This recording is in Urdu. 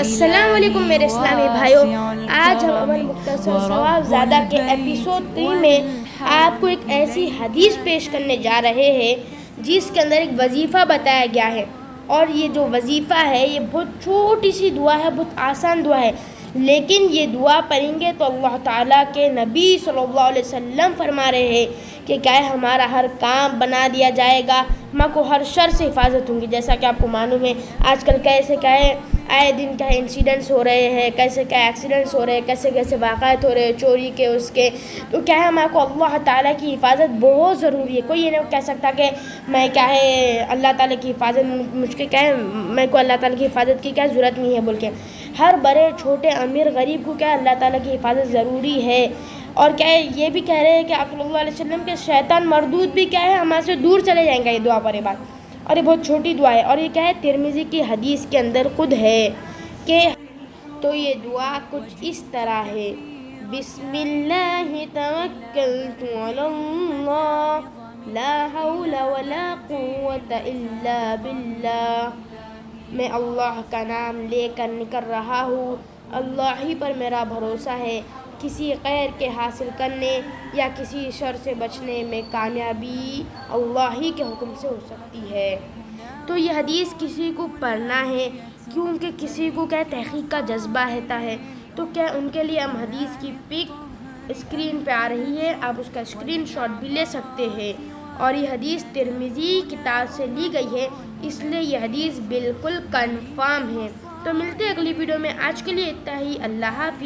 السلام علیکم میرے اسلامی بھائیوں، آج ہم عمل مختصر ثواب زیادہ کے ایپیسوڈ 3 میں آپ کو ایک ایسی حدیث پیش کرنے جا رہے ہیں جس کے اندر ایک وظیفہ بتایا گیا ہے، اور یہ جو وظیفہ ہے یہ بہت چھوٹی سی دعا ہے، بہت آسان دعا ہے، لیکن یہ دعا پڑھیں گے تو اللہ تعالیٰ کے نبی صلی اللہ علیہ وسلم فرما رہے ہیں کہ کیا ہے ہمارا ہر کام بنا دیا جائے گا، ماں کو ہر شر سے حفاظت ہوں گی۔ جیسا کہ آپ کو معلوم ہے آج کل کیسے کیا ہے آئے دن کیا انسیڈنٹس ہو رہے ہیں، کیسے کیا ایکسیڈنٹس ہو رہے ہیں، کیسے کیسے واقعات ہو رہے ہیں چوری کے اس کے، تو کیا ہے ہمارے کو اللہ تعالیٰ کی حفاظت بہت ضروری ہے۔ کوئی یہ نہیں کہہ سکتا کہ میں کیا ہے اللہ تعالیٰ کی حفاظت مجھ کے کیا ہے میں کو اللہ تعالیٰ کی حفاظت کی کیا ضرورت نہیں ہے بول کے، ہر بڑے چھوٹے امیر غریب کو کیا اللہ تعالیٰ کی حفاظت ضروری ہے۔ اور کیا ہے یہ بھی کہہ رہے ہیں کہ آپ صلی اللہ علیہ وسلم کے شیطان مردود بھی کیا ہے ہمارے سے دور چلے جائیں گا یہ دعا پڑھے بعد، اور یہ بہت چھوٹی دعا ہے، اور یہ کیا ہے ترمذی کی حدیث کے اندر خود ہے کہ تو یہ دعا کچھ اس طرح ہے: بسم اللہ توکلت علی اللہ لا حول ولا قوة الا باللہ، میں اللہ کا نام لے کر نکل رہا ہوں، اللہ ہی پر میرا بھروسہ ہے، کسی خیر کے حاصل کرنے یا کسی شر سے بچنے میں کامیابی اللہ ہی کے حکم سے ہو سکتی ہے۔ تو یہ حدیث کسی کو پڑھنا ہے کیونکہ کسی کو کیا تحقیق کا جذبہ رہتا ہے، تو کیا ان کے لیے ہم حدیث کی پک اسکرین پہ آ رہی ہے، آپ اس کا اسکرین شاٹ بھی لے سکتے ہیں، اور یہ حدیث ترمذی کتاب سے لی گئی ہے، اس لیے یہ حدیث بالکل کنفرم ہے۔ تو ملتے ہیں اگلی ویڈیو میں، آج کے لیے اتنا ہی، اللہ حافظ۔